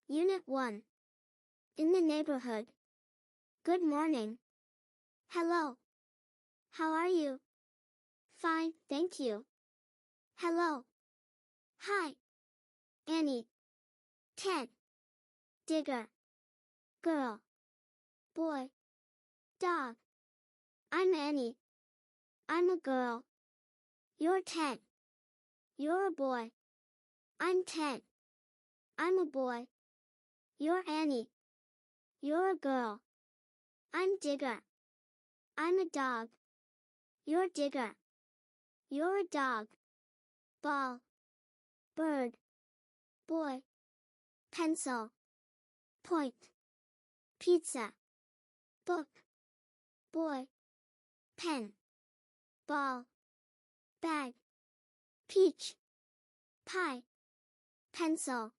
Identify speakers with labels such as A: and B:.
A: Unit 1. In the neighborhood. Good morning. Hello. How are you? Fine, thank you. Hello. Hi. Annie. Ted. Digger. Girl. Boy. Dog. I'm Annie. I'm a girl. You're Ted. You're a boy. I'm Ted. I'm a boy. You're Annie. You're a girl. I'm Digger. I'm a dog. You're Digger. You're a dog. Ball. Bird. Boy. Pencil. Point. Pizza. Book. Boy. Pen. Ball. Bag. Peach. Pie. Pencil.